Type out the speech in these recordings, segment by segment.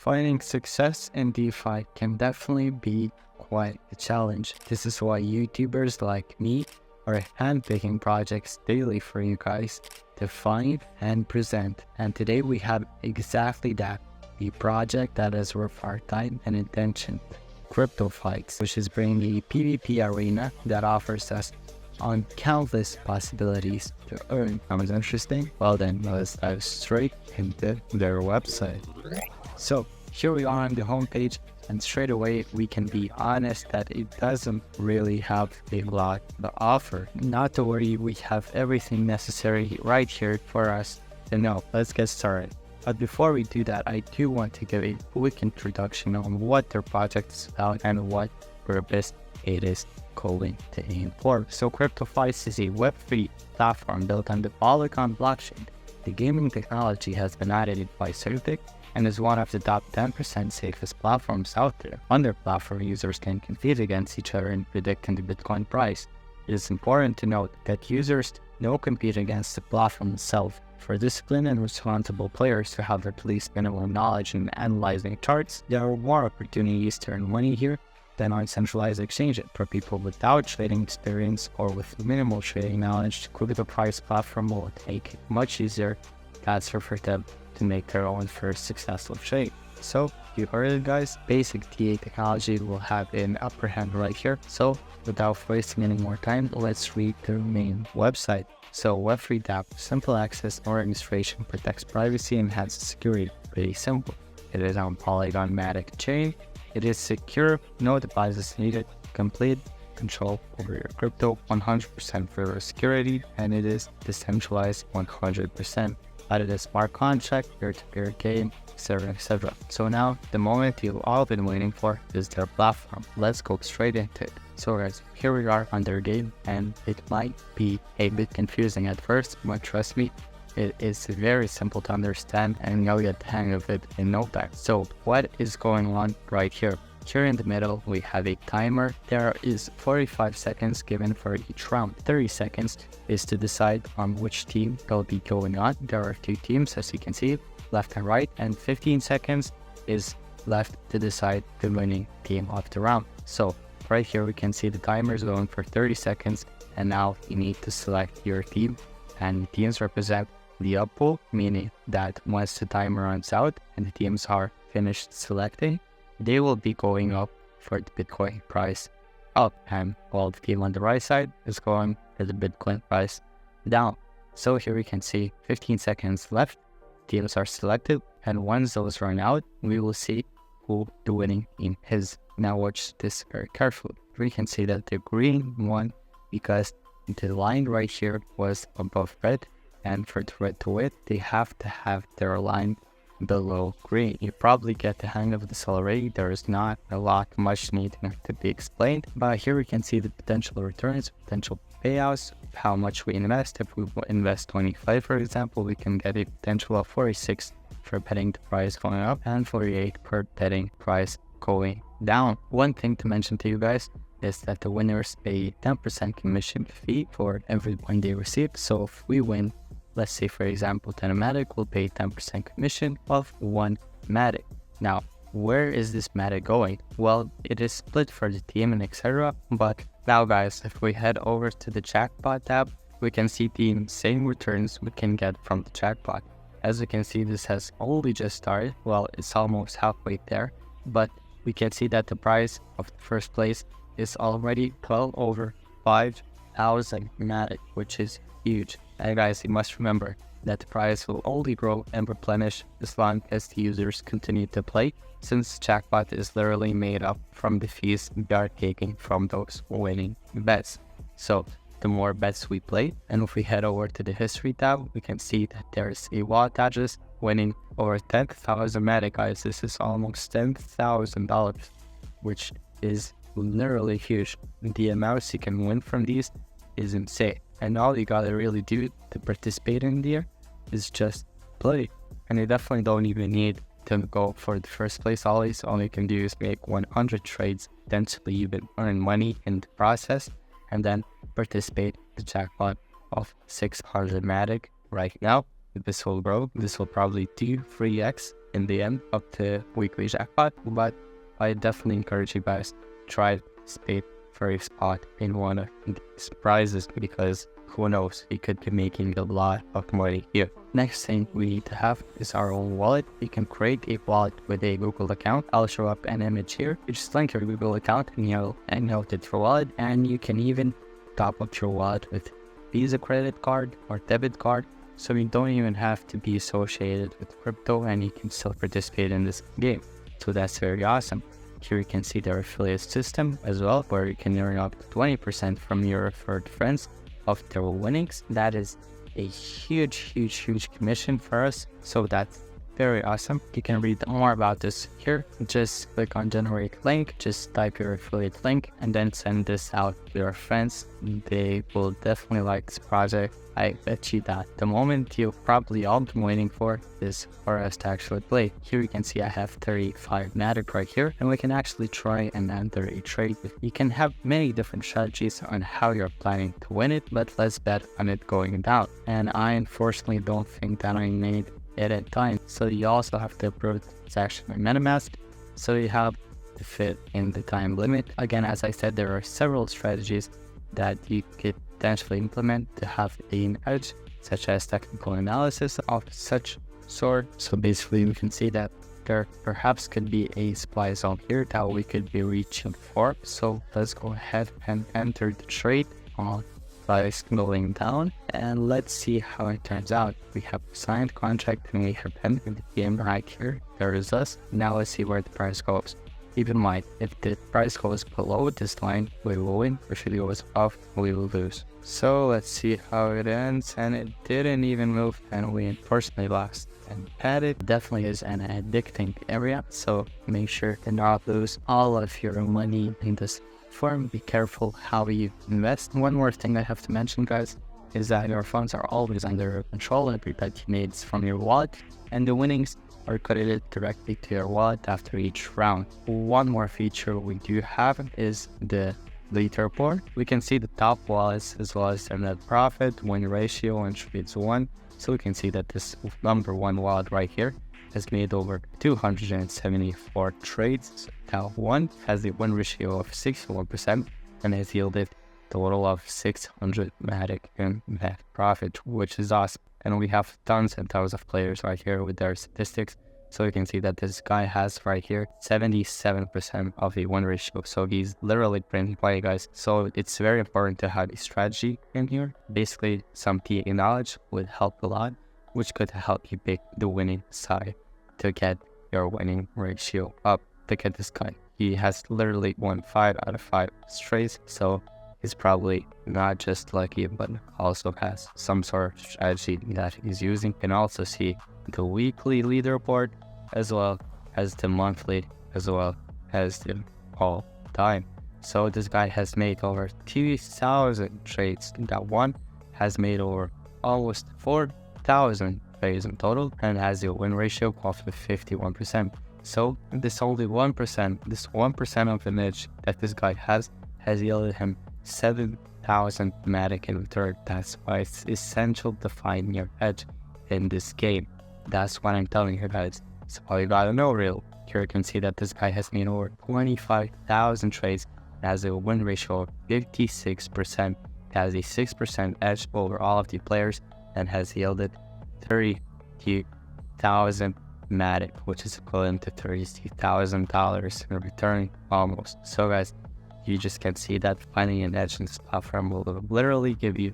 Finding success in DeFi can definitely be quite a challenge. This is why YouTubers like me are handpicking projects daily for you guys to find and present. And today we have exactly that, the project that is worth our time and attention, CryptoFights, which is bringing a PvP arena that offers us on countless possibilities to earn. Sounds interesting? Well then, let's dive straight into their website. So here we are on the homepage, and straight away we can be honest that it doesn't really have a lot to offer. Not to worry, we have everything necessary right here for us to know. Let's get started. But before we do that, I do want to give a quick introduction on what their project is about and what purpose it is going to aim for. So CryptoFights is a Web3 platform built on the Polygon blockchain. The gaming technology has been audited by Certic and is one of the top 10% safest platforms out there. On their platform, users can compete against each other in predicting the Bitcoin price. It is important to note that users don't compete against the platform itself. For disciplined and responsible players who have at least minimal knowledge in analyzing charts, there are more opportunities to earn money here than on centralized exchanges. For people without trading experience or with minimal trading knowledge, the CryptoFights platform will make it much easier, faster for them to make their own first successful trade. So you heard it, guys, basic TA technology will have an upper hand right here. So without wasting any more time, let's read their main website. So Web3 dApp, simple access, no registration, protects privacy, and enhances security. Pretty simple. It is on Polygon Matic chain. It is secure, no deposits needed, complete control over your crypto, 100% for security, and it is decentralized 100%. Added a smart contract, peer-to-peer game, etc., etc. So now, the moment you've all been waiting for is their platform. Let's go straight into it. So guys, here we are on their game, and it might be a bit confusing at first, but trust me, it is very simple to understand and you'll get the hang of it in no time. So what is going on right here? Here in the middle, we have a timer. There is 45 seconds given for each round. 30 seconds is to decide on which team will be going on. There are two teams, as you can see, left and right, and 15 seconds is left to decide the winning team of the round. So right here, we can see the timer is going for 30 seconds, and now you need to select your team, and teams represent the up pool, meaning that once the timer runs out and the teams are finished selecting, they will be going up for the Bitcoin price up, and while the team on the right side is going for the Bitcoin price down. So here we can see 15 seconds left, teams are selected, and once those run out, we will see who the winning team is. Now watch this very carefully. We can see that the green won because the line right here was above red, and for the red to win, they have to have their line below green. You probably get the hang of this already. There is not a lot much needing to be explained, but here we can see the potential returns, potential payouts, how much we invest. If we invest 25, for example, we can get a potential of 46 for betting the price going up and 48 per betting price going down. One thing to mention to you guys is that the winners pay 10% commission fee for every point they receive. So if we win, let's say for example 10 Matic, will pay 10% commission of 1 Matic. Now, where is this Matic going? Well, it is split for the team and etc. But now guys, if we head over to the jackpot tab, we can see the same returns we can get from the jackpot. As you can see, this has only just started. Well, it's almost halfway there, but we can see that the price of the first place is already well over 5,000 Matic, which is huge. And guys, you must remember that the price will only grow and replenish as long as the users continue to play, since jackpot is literally made up from the fees we are taking from those winning bets. So the more bets we play, and if we head over to the history tab, we can see that there's a wallet address winning over 10,000 Matic, guys. This is almost $10,000, which is literally huge. The amounts you can win from these is insane. And all you gotta really do to participate in there is just play. And you definitely don't even need to go for the first place always. All you can do is make 100 trades, potentially even earn money in the process, and then participate in the jackpot of 600 Matic right now. This will grow. This will probably do 3x in the end of the weekly jackpot, but I definitely encourage you guys to try to spade for a spot in one of these prizes, because who knows, we could be making a lot of money here. Next thing we need to have is our own wallet. You can create a wallet with a Google account. I'll show up an image here. You just link your Google account and you'll note it for wallet, and you can even top up your wallet with Visa credit card or debit card, so you don't even have to be associated with crypto and you can still participate in this game. So that's very awesome. Here you can see their affiliate system as well, where you can earn up to 20% from your referred friends of their winnings. That is a huge commission for us, so that's very awesome. You can read more about this here. Just click on generate link, just type your affiliate link and then send this out to your friends. They will definitely like this project. I bet you that the moment you've probably all been waiting for is for us to actually play. Here you can see I have 35 Matic right here, and we can actually try and enter a trade. You can have many different strategies on how you're planning to win it, but let's bet on it going down. And I unfortunately don't think that I made it in time. So you also have to approve the transaction on MetaMask, so you have to fit in the time limit. Again, as I said, there are several strategies that you could potentially implement to have an edge, such as technical analysis of such sort. So basically we can see that there perhaps could be a supply zone here that we could be reaching for. So let's go ahead and enter the trade on price going down, and let's see how it turns out. We have a signed contract and we have entered the game right here. There is us. Now let's see where the price goes. Keep in mind, if the price goes below this line, we will win. If it goes above, we will lose. So let's see how it ends, and it didn't even move, and we unfortunately lost. And it definitely is an addicting area, so make sure to not lose all of your money in this form. Be careful how you invest. One more thing I have to mention, guys, is that your funds are always under your control. Every bet you made is from your wallet, and the winnings are credited directly to your wallet after each round. One more feature we do have is the leaderboard. We can see the top wallets as well as their net profit, win ratio, and trades won. So we can see that this number one wallet right here has made over 274 trades. Now one has a win ratio of 61% and has yielded a total of 600 Matic in net profit, which is awesome. And we have tons and tons of players right here with their statistics. So you can see that this guy has right here 77% of a win ratio. So he's literally printing play, guys. So it's very important to have a strategy in here. Basically, some PA knowledge would help a lot, which could help you pick the winning side to get your winning ratio up. Look at this guy. He has literally won 5 out of 5 straights. So he's probably not just lucky, but also has some sort of strategy that he's using. You can also see the weekly leaderboard as well as the monthly, as well as the all time. So this guy has made over 2,000 trades. That one has made over almost 4,000 trades in total and has a win ratio of 51%. So this only 1%, this 1% of an edge that this guy has yielded him 7,000 Matic in return. That's why it's essential to find your edge in this game. That's what I'm telling you guys. So all you gotta know, real. Here you can see that this guy has made over 25,000 trades and has a win ratio of 56%. Has a 6% edge over all of the players and has yielded 32,000 Matic, which is equivalent to $30,000 in return almost. So guys, you just can see that finding an edge in this platform will literally give you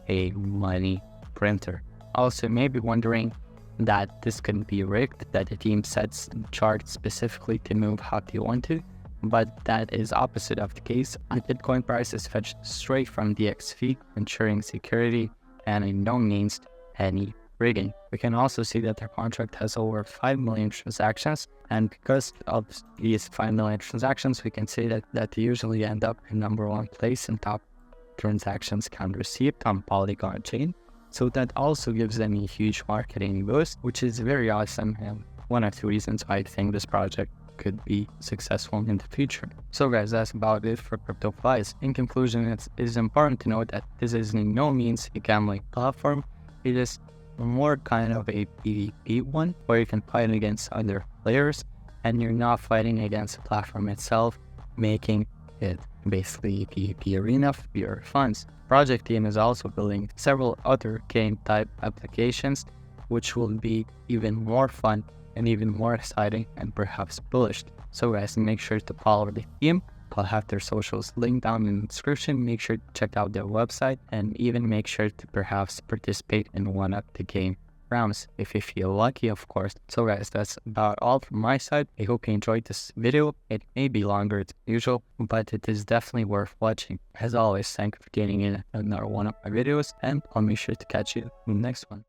a money printer. Also, you may be wondering that this could be rigged, that the team sets the chart specifically to move how they want to, but that is opposite of the case. The Bitcoin price is fetched straight from the XV, ensuring security and in no means any rigging. We can also see that their contract has over 5 million transactions, and because of these 5 million transactions, we can see that they usually end up in #1 place in top transactions count received on Polygon chain. So that also gives them a huge marketing boost, which is very awesome, and one of the reasons I think this project could be successful in the future. So guys, that's about it for CryptoFights. In conclusion, it is important to note that this is in no means a gambling platform. It is more kind of a PvP one, where you can fight against other players and you're not fighting against the platform itself, making it basically a PvP arena for your funds. Project team is also building several other game type applications, which will be even more fun and even more exciting and perhaps bullish. So guys, make sure to follow the team. I'll have their socials linked down in the description. Make sure to check out their website and even make sure to perhaps participate in one of the game rounds if you feel lucky, of course. So guys, that's about all from my side. I hope you enjoyed this video. It may be longer than usual, but it is definitely worth watching. As always, thank you for tuning in another one of my videos, and I'll make sure to catch you in the next one.